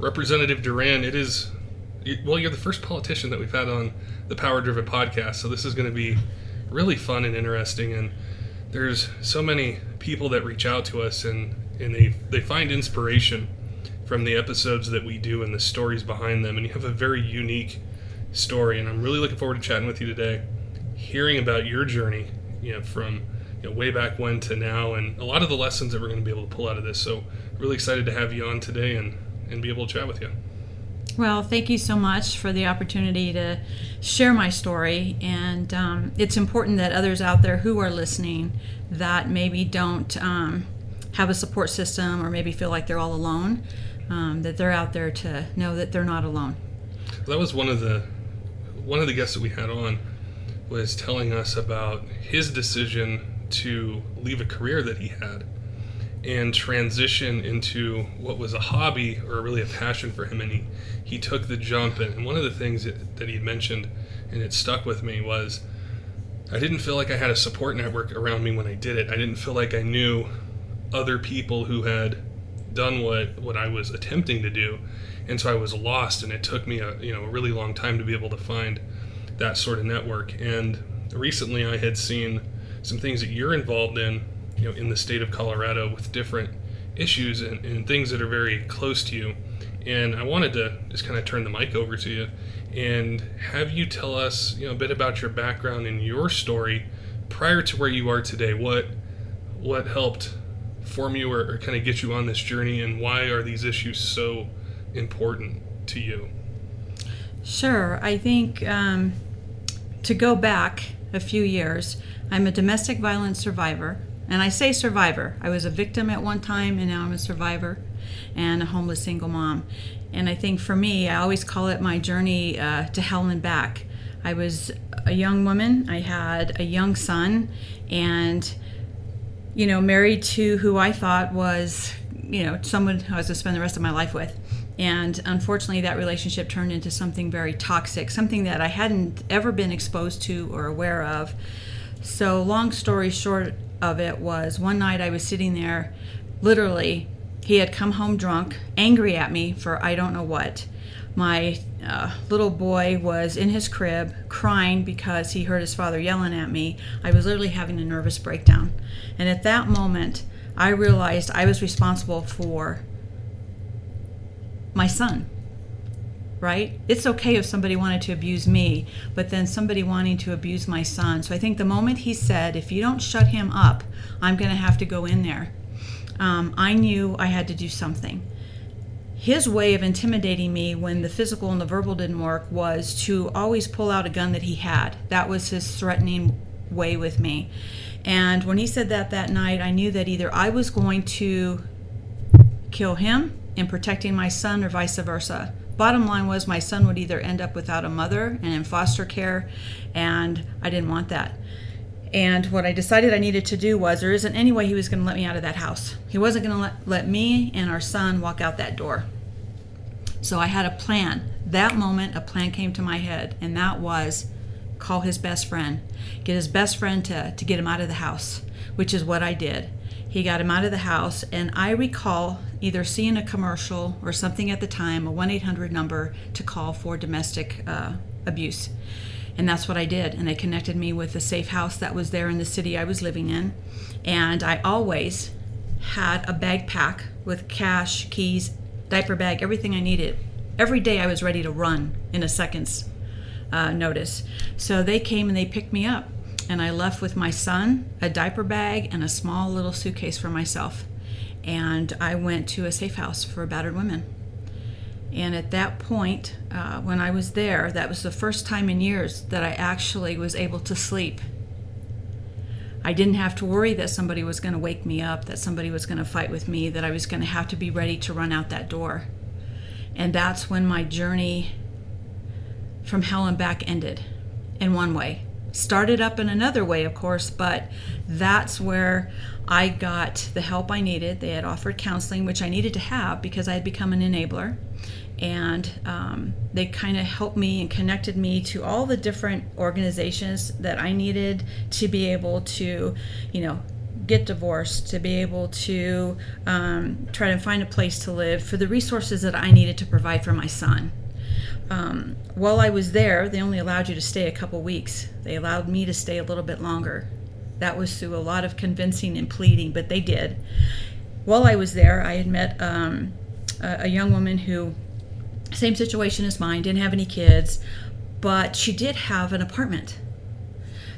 Representative Duran, you're the first politician that we've had on the Power Driven podcast, so this is going to be really fun and interesting. And there's so many people that reach out to us, and they find inspiration from the episodes that we do and the stories behind them. And you have a very unique story, and I'm really looking forward to chatting with you today, hearing about your journey, from way back when to now, and a lot of the lessons that we're going to be able to pull out of this. So really excited to have you on today and be able to chat with you. Well, thank you so much for the opportunity to share my story. And it's important that others out there who are listening that maybe don't have a support system or maybe feel like they're all alone, that they're out there to know that they're not alone. That was one of the guests that we had on was telling us about his decision to leave a career that he had and transition into what was a hobby or really a passion for him. And he took the jump. And one of the things that he mentioned, and it stuck with me, was I didn't feel like I had a support network around me when I did it. I didn't feel like I knew other people who had done what I was attempting to do. And so I was lost, and it took me a really long time to be able to find that sort of network. And recently I had seen some things that you're involved in the state of Colorado with different issues and things that are very close to you. And I wanted to just kind of turn the mic over to you and have you tell us, a bit about your background and your story prior to where you are today. What helped form you or kind of get you on this journey, and why are these issues so important to you? Sure. I think to go back a few years, I'm a domestic violence survivor. And I say survivor. I was a victim at one time, and now I'm a survivor and a homeless single mom. And I think for me, I always call it my journey to hell and back. I was a young woman. I had a young son, and married to who I thought was, someone I was going to spend the rest of my life with. And unfortunately, that relationship turned into something very toxic, something that I hadn't ever been exposed to or aware of. So long story short of it was, one night I was sitting there, literally, he had come home drunk, angry at me for I don't know what. My little boy was in his crib crying because he heard his father yelling at me. I was literally having a nervous breakdown. And at that moment, I realized I was responsible for my son, right? It's okay if somebody wanted to abuse me, but then somebody wanting to abuse my son. So I think the moment he said, if you don't shut him up, I'm going to have to go in there, I knew I had to do something. His way of intimidating me when the physical and the verbal didn't work was to always pull out a gun that he had. That was his threatening way with me. And when he said that night, I knew that either I was going to kill him in protecting my son or vice versa. Bottom line was my son would either end up without a mother and in foster care, and I didn't want that. And what I decided I needed to do was, there isn't any way he was going to let me out of that house. He wasn't going to let me and our son walk out that door. So I had a plan. That moment, a plan came to my head, and that was call his best friend. Get his best friend to get him out of the house, which is what I did. He got him out of the house, and I recall either seeing a commercial or something at the time, a 1-800 number to call for domestic abuse. And that's what I did. And they connected me with a safe house that was there in the city I was living in. And I always had a bag pack with cash, keys, diaper bag, everything I needed. Every day I was ready to run in a second's notice. So they came and they picked me up. And I left with my son, a diaper bag, and a small little suitcase for myself. And I went to a safe house for battered women. And at that point, when I was there, that was the first time in years that I actually was able to sleep. I didn't have to worry that somebody was going to wake me up, that somebody was going to fight with me, that I was going to have to be ready to run out that door. And that's when my journey from hell and back ended, in one way. Started up in another way, of course, but that's where I got the help I needed. They had offered counseling, which I needed to have because I had become an enabler. And they kind of helped me and connected me to all the different organizations that I needed to be able to, get divorced, to be able to try to find a place to live, for the resources that I needed to provide for my son. While I was there, they only allowed you to stay a couple weeks. They allowed me to stay a little bit longer. That was through a lot of convincing and pleading, but they did. While I was there, I had met a young woman who, same situation as mine, didn't have any kids, but she did have an apartment.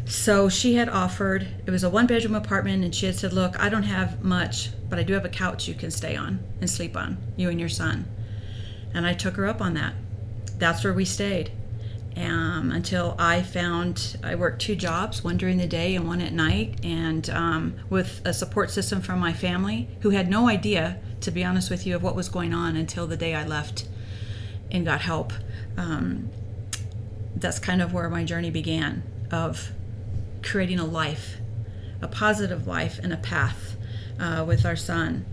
So she had offered, it was a 1-bedroom apartment, and she had said, look, I don't have much, but I do have a couch you can stay on and sleep on, you and your son. And I took her up on that. That's where we stayed until I worked 2 jobs, one during the day and one at night, and with a support system from my family, who had no idea, to be honest with you, of what was going on until the day I left and got help. That's kind of where my journey began, of creating a life, a positive life and a path with our son.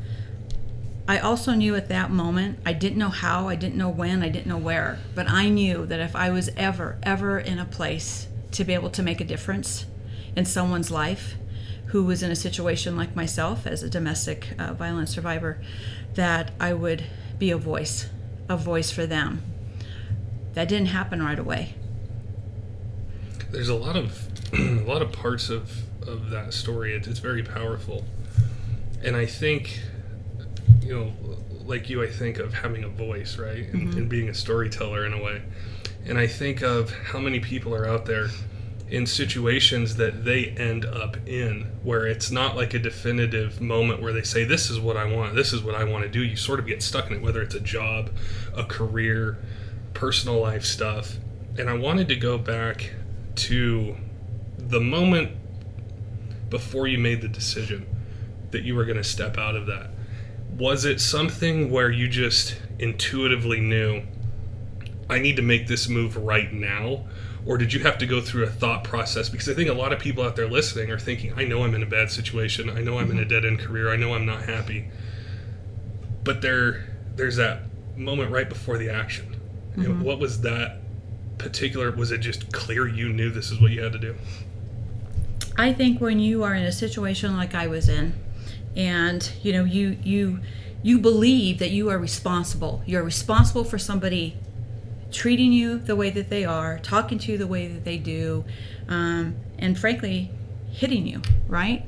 I also knew at that moment, I didn't know how, I didn't know when, I didn't know where, but I knew that if I was ever in a place to be able to make a difference in someone's life who was in a situation like myself as a domestic violence survivor, that I would be a voice for them. That didn't happen right away. There's a lot of parts of that story. It's very powerful, and I think, like you, I think of having a voice, right, and being a storyteller in a way, and I think of how many people are out there in situations that they end up in, where it's not like a definitive moment where they say, this is what I want, this is what I want to do. You sort of get stuck in it, whether it's a job, a career, personal life stuff. And I wanted to go back to the moment before you made the decision that you were going to step out of that. Was it something where you just intuitively knew, I need to make this move right now? Or did you have to go through a thought process? Because I think a lot of people out there listening are thinking, I know I'm in a bad situation. I know I'm in a dead-end career. I know I'm not happy. But there's that moment right before the action. What was that particular? Was it just clear you knew this is what you had to do? I think when you are in a situation like I was in, and you believe that you are responsible. You're responsible for somebody treating you the way that they are, talking to you the way that they do, and frankly, hitting you, right?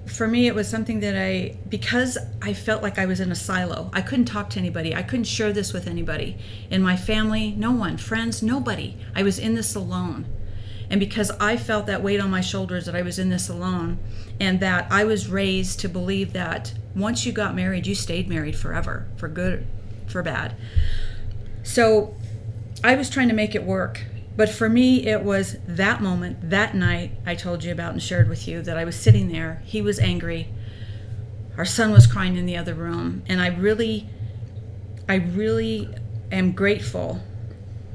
For me, it was something that because I felt like I was in a silo. I couldn't talk to anybody. I couldn't share this with anybody. In my family, no one, friends, nobody. I was in this alone. And because I felt that weight on my shoulders, that I was in this alone, and that I was raised to believe that once you got married, you stayed married forever, for good, for bad. So I was trying to make it work. But for me, it was that moment, that night I told you about and shared with you, that I was sitting there. He was angry. Our son was crying in the other room. And I really am grateful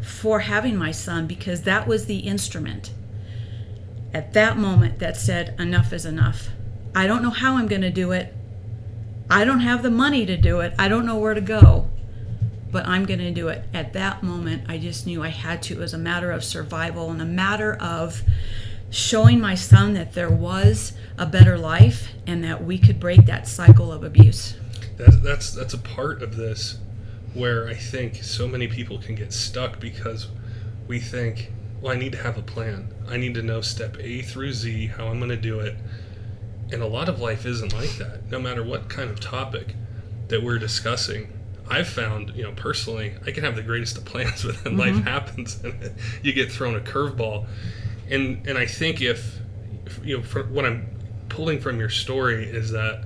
for having my son, because that was the instrument at that moment that said, enough is enough. I don't know how I'm going to do it. I don't have the money to do it. I don't know where to go, but I'm going to do it. At that moment, I just knew I had to. It was a matter of survival and a matter of showing my son that there was a better life and that we could break that cycle of abuse. That's a part of this where I think so many people can get stuck, because we think, well, I need to have a plan. I need to know step A through Z, how I'm going to do it. And a lot of life isn't like that. No matter what kind of topic that we're discussing, I've found, personally, I can have the greatest of plans, but then life happens and you get thrown a curveball. And I think if what I'm pulling from your story is that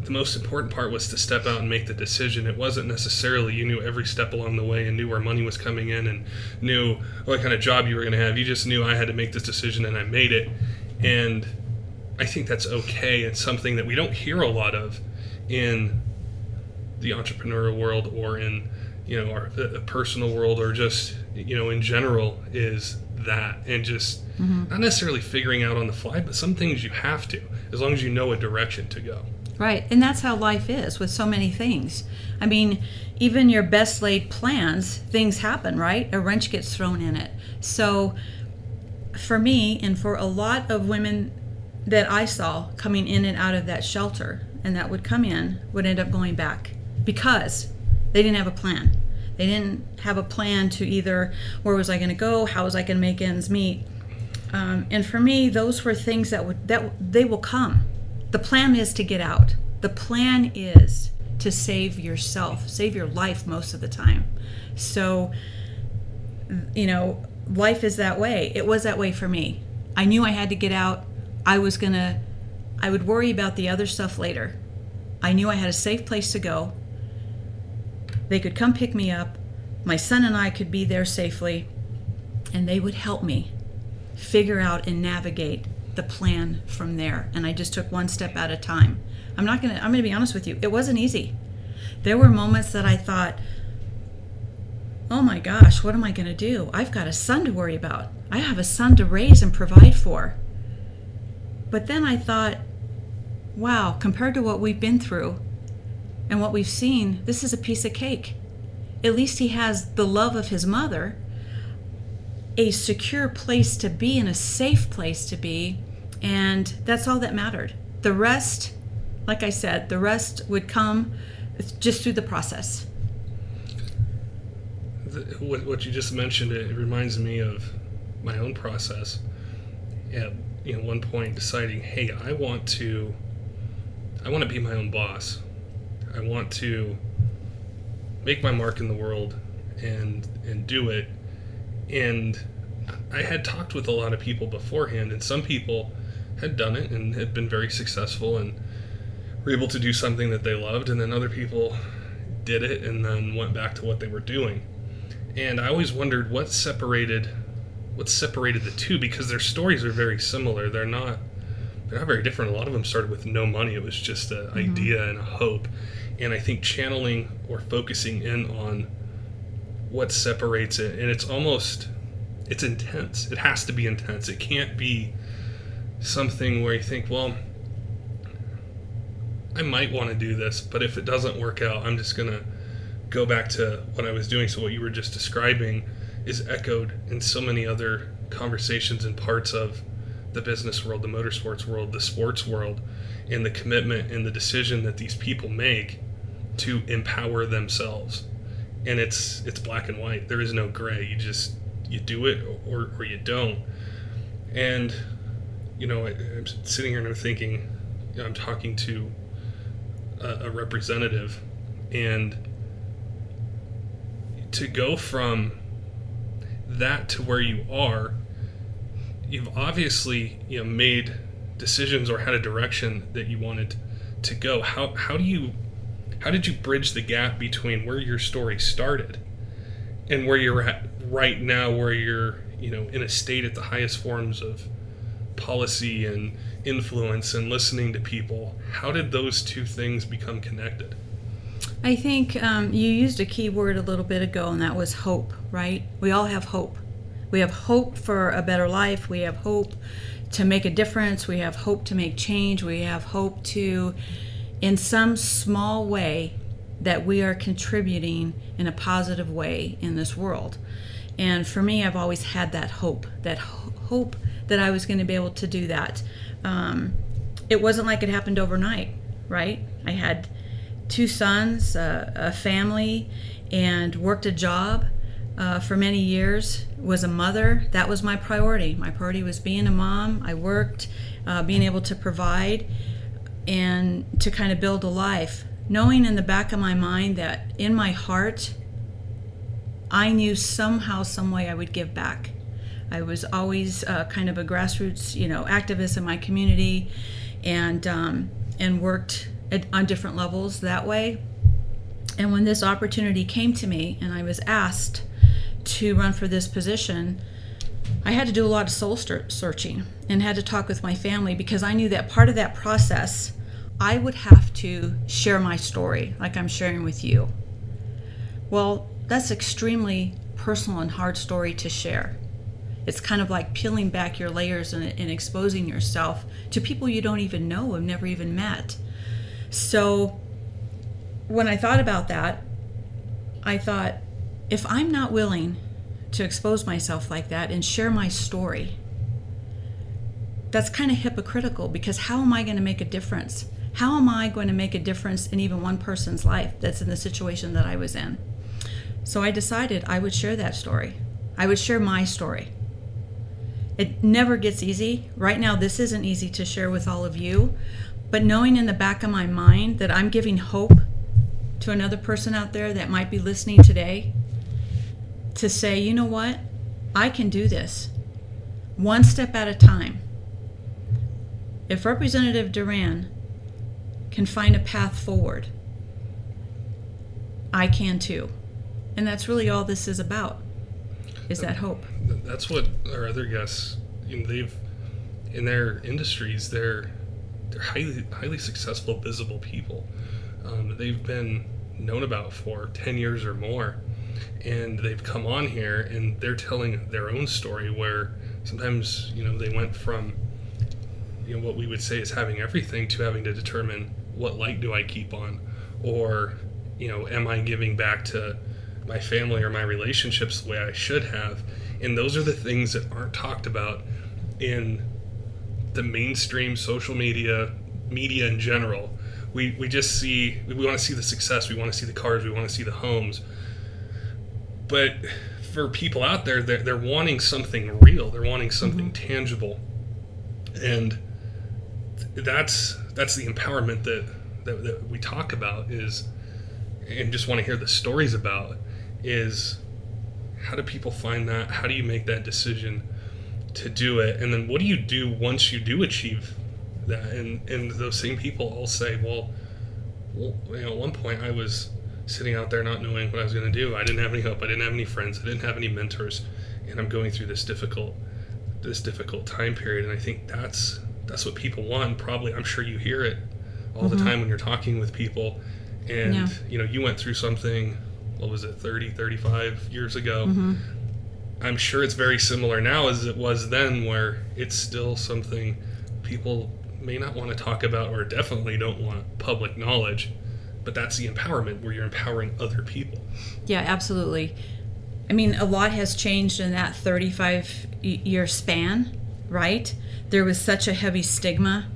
the most important part was to step out and make the decision. It wasn't necessarily you knew every step along the way and knew where money was coming in and knew what kind of job you were going to have. You just knew, I had to make this decision, and I made it. And I think that's okay. It's something that we don't hear a lot of in the entrepreneurial world, or in our personal world, or just in general, is that, and just not necessarily figuring out on the fly, but some things you have to, as long as you know a direction to go. Right, and that's how life is with so many things. I mean, even your best laid plans, things happen, right? A wrench gets thrown in it. So for me, and for a lot of women that I saw coming in and out of that shelter and that would come in would end up going back because they didn't have a plan. They didn't have a plan to either where was I going to go, how was I going to make ends meet. And for me, those were things that they will come. The plan is to get out. The plan is to save yourself, save your life most of the time. So, life is that way. It was that way for me. I knew I had to get out. I would worry about the other stuff later. I knew I had a safe place to go. They could come pick me up. My son and I could be there safely, and they would help me figure out and navigate the plan from there. And I just took one step at a time. I'm going to be honest with you. It wasn't easy. There were moments that I thought, oh my gosh, what am I going to do? I've got a son to worry about. I have a son to raise and provide for. But then I thought, wow, compared to what we've been through and what we've seen, this is a piece of cake. At least he has the love of his mother, a secure place to be and a safe place to be, and that's all that mattered. The rest, like I said, the rest would come just through the process. What you just mentioned, it reminds me of my own process. At one point deciding, hey, I want to be my own boss. I want to make my mark in the world and do it. And I had talked with a lot of people beforehand, and some people had done it and had been very successful and were able to do something that they loved, and then other people did it and then went back to what they were doing. And I always wondered what separated the two, because their stories are very similar. They're not very different. A lot of them started with no money. It was just an idea and a hope. And I think channeling or focusing in on what separates it, and it's intense. It has to be intense. It can't be something where you think, well, I might want to do this, but if it doesn't work out, I'm just going to go back to what I was doing. So what you were just describing is echoed in so many other conversations and parts of the business world, the motorsports world, the sports world, and the commitment and the decision that these people make to empower themselves. And it's black and white. There is no gray. You do it or you don't. And I'm sitting here and I'm thinking, I'm talking to a representative, and to go from that to where you are, you've obviously made decisions or had a direction that you wanted to go. How did you bridge the gap between where your story started and where you're at right now, where you're in a state at the highest forms of policy and influence and listening to people? How did those two things become connected? I think you used a key word a little bit ago, and that was hope, right? We all have hope. We have hope for a better life. We have hope to make a difference. We have hope to make change. We have hope to, in some small way, that we are contributing in a positive way in this world. And for me, I've always had that hope that I was going to be able to do that. It wasn't like it happened overnight, right? I had 2 sons, a family, and worked a job for many years, was a mother. That was my priority. My priority was being a mom. I worked, being able to provide, and to kind of build a life, knowing in the back of my mind that in my heart, I knew somehow, some way I would give back. I was always kind of a grassroots, activist in my community, and worked on different levels that way. And when this opportunity came to me and I was asked to run for this position, I had to do a lot of soul searching and had to talk with my family, because I knew that part of that process, I would have to share my story like I'm sharing with you. Well, that's extremely personal and hard story to share. It's kind of like peeling back your layers and exposing yourself to people you don't even know, have never even met. So when I thought about that, I thought, if I'm not willing to expose myself like that and share my story, that's kind of hypocritical, because how am I going to make a difference? How am I going to make a difference in even one person's life that's in the situation that I was in? So I decided I would share that story. I would share my story. It never gets easy. Right now, this isn't easy to share with all of you, but knowing in the back of my mind that I'm giving hope to another person out there that might be listening today, to say, you know what? I can do this one step at a time. If Representative Duran can find a path forward, I can too. And that's really all this is about, is that hope. That's what our other guests, they've, in their industries, they're highly successful, visible people. They've been known about for 10 years or more, and they've come on here and they're telling their own story, where sometimes they went from what we would say is having everything to having to determine, what light do I keep on, or am I giving back to my family or my relationships the way I should have. And those are the things that aren't talked about in the mainstream social media in general. We just see, we want to see the success, we want to see the cars, we want to see the homes. But for people out there, they're wanting something real, they're wanting something tangible. And that's the empowerment that we talk about, is, and just want to hear the stories about, is how do people find that? How do you make that decision to do it? And then what do you do once you do achieve that? And those same people all say, well, at one point I was sitting out there not knowing what I was going to do. I didn't have any hope. I didn't have any friends. I didn't have any mentors. And I'm going through this difficult time period. And I think that's what people want. Probably, I'm sure you hear it all the time when you're talking with people. And, you went through something, what was it, 30, 35 years ago. I'm sure it's very similar now as it was then, where it's still something people may not want to talk about, or definitely don't want public knowledge. But that's the empowerment, where you're empowering other people. Yeah, absolutely. I mean, a lot has changed in that 35-year span, right? There was such a heavy stigma.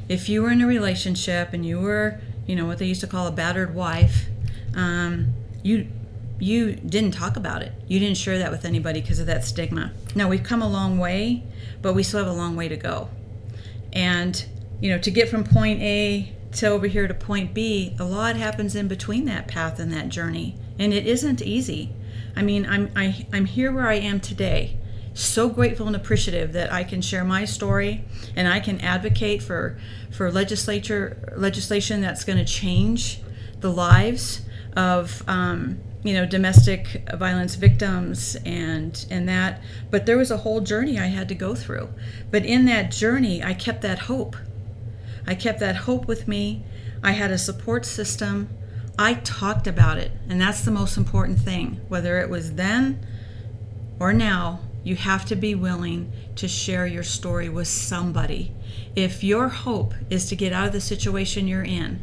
If you were in a relationship and you were, what they used to call a battered wife, you didn't talk about it. You didn't share that with anybody because of that stigma. Now, we've come a long way, but we still have a long way to go. And, to get from point A to over here to point B, a lot happens in between that path and that journey. And it isn't easy. I mean, I'm here where I am today. So grateful and appreciative that I can share my story, and I can advocate for legislation that's going to change the lives of domestic violence victims and that. But there was a whole journey I had to go through. But in that journey, I kept that hope. I kept that hope with me. I had a support system. I talked about it, and that's the most important thing. Whether it was then or now, you have to be willing to share your story with somebody. If your hope is to get out of the situation you're in,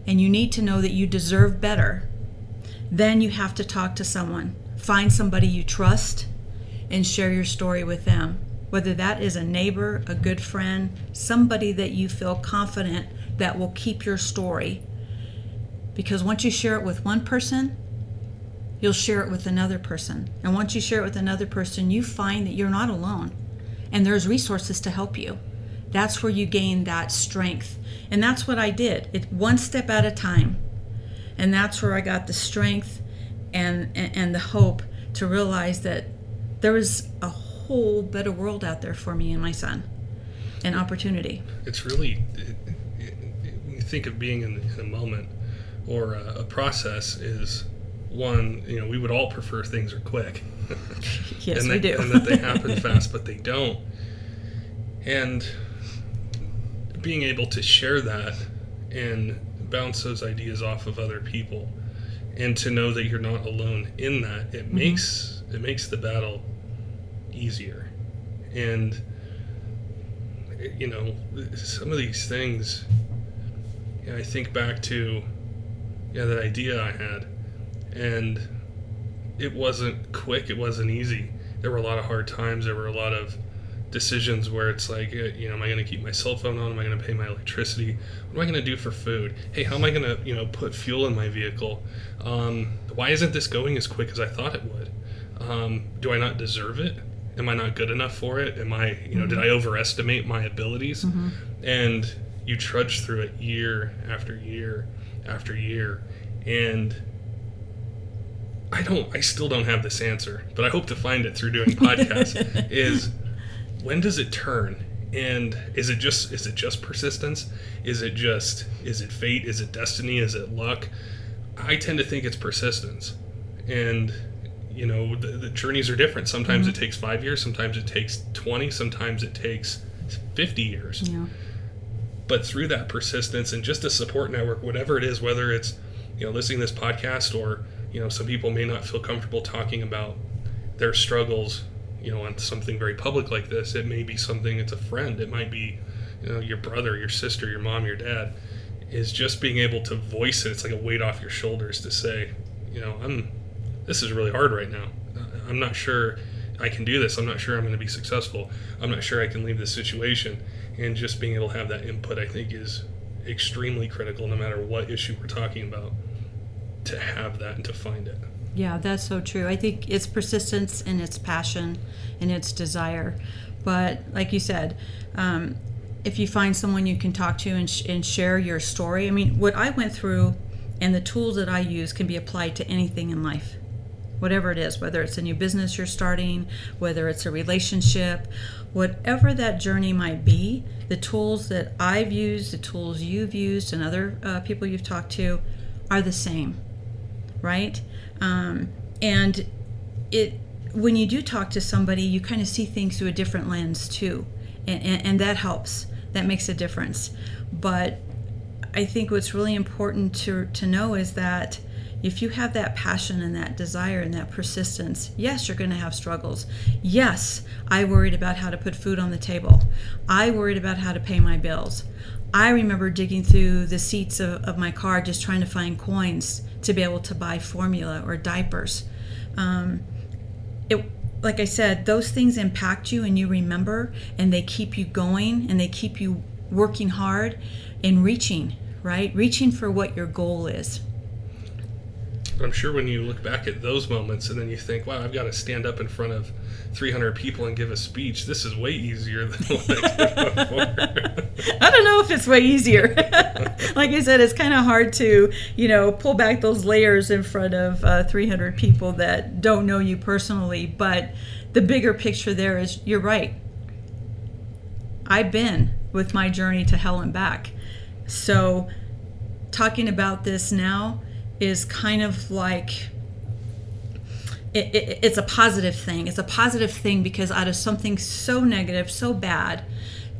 and you need to know that you deserve better, then you have to talk to someone. Find somebody you trust and share your story with them. Whether that is a neighbor, a good friend, somebody that you feel confident that will keep your story. Because once you share it with one person, you'll share it with another person. And once you share it with another person, you find that you're not alone. And there's resources to help you. That's where you gain that strength. And that's what I did. It one step at a time. And that's where I got the strength and the hope to realize that there was a whole better world out there for me and my son. An opportunity. It's really, when you think of being in a moment or a process, is one, we would all prefer things are quick. Yes, we do. And that they happen fast, but they don't. And being able to share that and bounce those ideas off of other people, and to know that you're not alone in that, it makes the battle easier. And some of these things, I think back to that idea I had, and it wasn't quick, it wasn't easy. There were a lot of hard times, there were a lot of decisions where it's like, am I going to keep my cell phone on? Am I going to pay my electricity? What am I going to do for food? Hey, how am I going to, put fuel in my vehicle? Why isn't this going as quick as I thought it would? Do I not deserve it? Am I not good enough for it? Am I, did I overestimate my abilities? And you trudge through it year after year after year. And I still don't have this answer, but I hope to find it through doing podcasts, is when does it turn? And is it just persistence? Is it fate? Is it destiny? Is it luck? I tend to think it's persistence. And, the journeys are different. Sometimes it takes 5 years, sometimes it takes 20, sometimes it takes 50 years. Yeah. But through that persistence and just a support network, whatever it is, whether it's, listening to this podcast or, some people may not feel comfortable talking about their struggles, on something very public like this. It may be something, it's a friend. It might be, your brother, your sister, your mom, your dad, is just being able to voice it. It's like a weight off your shoulders to say, this is really hard right now. I'm not sure I can do this. I'm not sure I'm going to be successful. I'm not sure I can leave this situation. And just being able to have that input, I think, is extremely critical, no matter what issue we're talking about, to have that and to find it. Yeah, that's so true. I think it's persistence and it's passion and it's desire. But like you said, if you find someone you can talk to and share your story, what I went through and the tools that I use can be applied to anything in life. Whatever it is, whether it's a new business you're starting, whether it's a relationship, whatever that journey might be, the tools that I've used, the tools you've used, and other people you've talked to are the same, right? And when you do talk to somebody, you kind of see things through a different lens too, and that helps. That makes a difference. But I think what's really important to know is that if you have that passion and that desire and that persistence, yes, you're going to have struggles. Yes, I worried about how to put food on the table. I worried about how to pay my bills. I remember digging through the seats of my car just trying to find coins to be able to buy formula or diapers. Like I said, those things impact you and you remember, and they keep you going and they keep you working hard and reaching, right? Reaching for what your goal is. But I'm sure when you look back at those moments and then you think, wow, I've got to stand up in front of 300 people and give a speech. This is way easier than what I did before. I don't know if it's way easier. Like I said, it's kind of hard to, pull back those layers in front of 300 people that don't know you personally. But the bigger picture there is, you're right. I've been with my journey to hell and back. So talking about this now is kind of like, it's a positive thing. It's a positive thing because out of something so negative, so bad,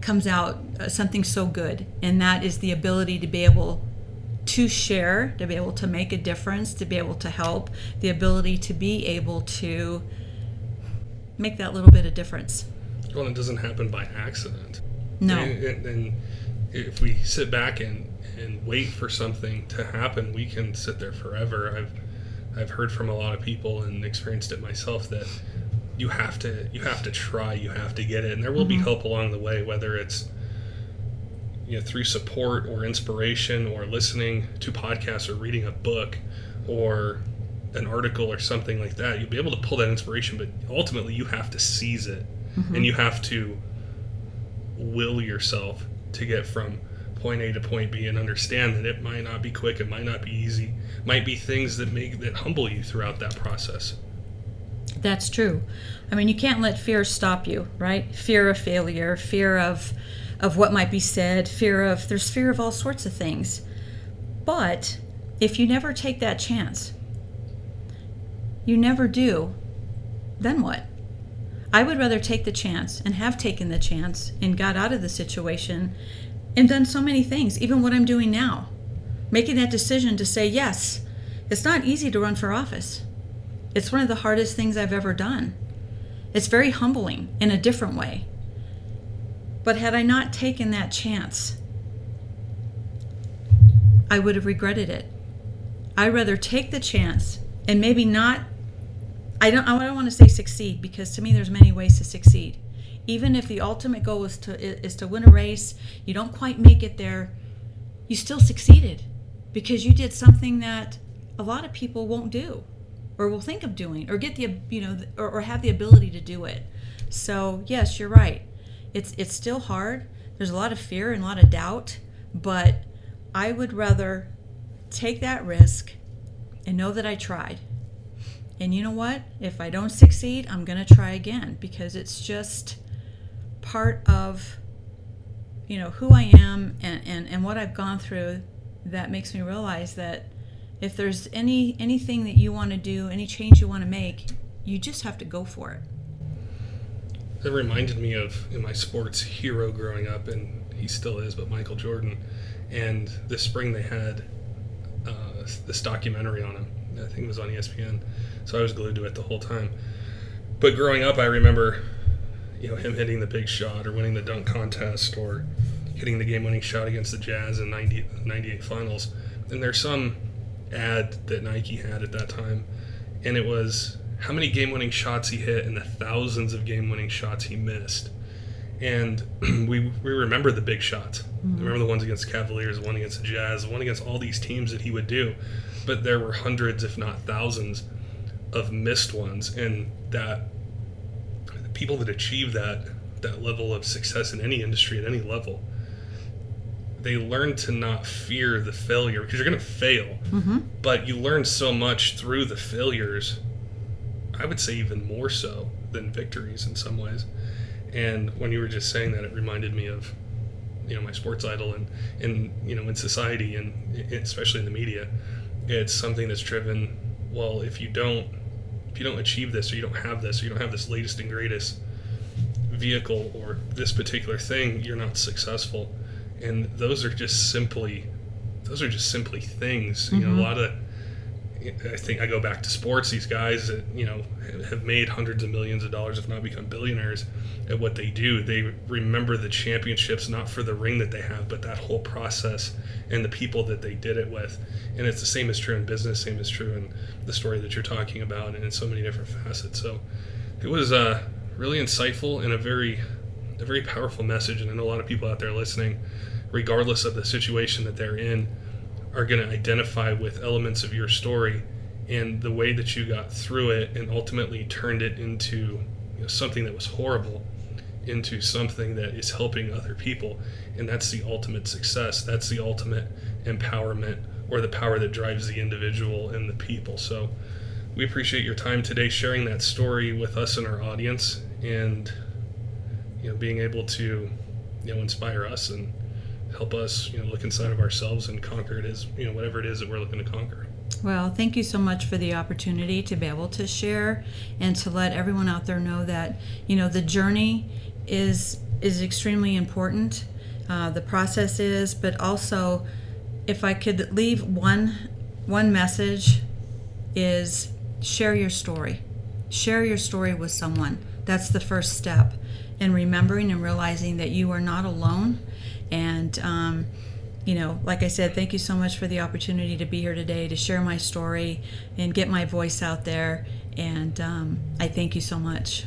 comes out something so good. And that is the ability to be able to share, to be able to make a difference, to be able to help, the ability to be able to make that little bit of difference. Well, it doesn't happen by accident. No. And if we sit back and wait for something to happen, we can sit there forever. I've heard from a lot of people and experienced it myself that you have to try, you have to get it, and there will be help along the way, whether it's through support or inspiration or listening to podcasts or reading a book or an article or something like that. You'll be able to pull that inspiration, but ultimately you have to seize it, and you have to will yourself to get from point A to point B and understand that it might not be quick, it might not be easy, might be things that humble you throughout that process. That's true. You can't let fear stop you, right? Fear of failure, fear of what might be said, there's fear of all sorts of things. But if you never take that chance, you never do, then what? I would rather take the chance and have taken the chance and got out of the situation and done so many things, even what I'm doing now. Making that decision to say yes. It's not easy to run for office. It's one of the hardest things I've ever done. It's very humbling in a different way. But had I not taken that chance, I would have regretted it. I'd rather take the chance and maybe not, I don't want to say succeed, because to me there's many ways to succeed. even if the ultimate goal is to win a race, you don't quite make it there, you still succeeded because you did something that a lot of people won't do or will think of doing or get the, or have the ability to do it. So yes, you're right. It's still hard. There's a lot of fear and a lot of doubt, but I would rather take that risk and know that I tried. And you know what? If I don't succeed, I'm going to try again, because it's just part of, who I am and what I've gone through that makes me realize that if there's anything that you want to do, any change you want to make, you just have to go for it. It reminded me of my sports hero growing up, and he still is, but Michael Jordan. And this spring they had this documentary on him. I think it was on ESPN. So I was glued to it the whole time. But growing up, I remember, him hitting the big shot or winning the dunk contest or hitting the game-winning shot against the Jazz in 98 finals. And there's some ad that Nike had at that time, and it was how many game-winning shots he hit and the thousands of game-winning shots he missed. And we remember the big shots. Mm-hmm. Remember the ones against the Cavaliers, the one against the Jazz, the one against all these teams that he would do. But there were hundreds, if not thousands, of missed ones. And that the people that achieve that level of success in any industry at any level, they learn to not fear the failure, because you're going to fail. Mm-hmm. But you learn so much through the failures, I would say even more so than victories in some ways. And when you were just saying that, it reminded me of, my sports idol and in society, and especially in the media, it's something that's driven, well, if you don't achieve this, or you don't have this, or you don't have this latest and greatest vehicle or this particular thing, you're not successful. And those are just simply things. Mm-hmm. A lot of, I think I go back to sports, these guys that, have made hundreds of millions of dollars, if not become billionaires at what they do. They remember the championships, not for the ring that they have, but that whole process and the people that they did it with. And it's the same is true in business, same is true in the story that you're talking about, and in so many different facets. So it was really insightful and a very powerful message. And I know a lot of people out there listening, regardless of the situation that they're in, are going to identify with elements of your story and the way that you got through it and ultimately turned it into something that was horrible into something that is helping other people. And that's the ultimate success. That's the ultimate empowerment, or the power that drives the individual and the people. So we appreciate your time today sharing that story with us and our audience, and being able to inspire us and help us look inside of ourselves and conquer it as whatever it is that we're looking to conquer. Well, thank you so much for the opportunity to be able to share and to let everyone out there know that the journey is extremely important. The process is, but also, if I could leave one message, is share your story. Share your story with someone. That's the first step in remembering and realizing that you are not alone. And, like I said, thank you so much for the opportunity to be here today to share my story and get my voice out there. And I thank you so much.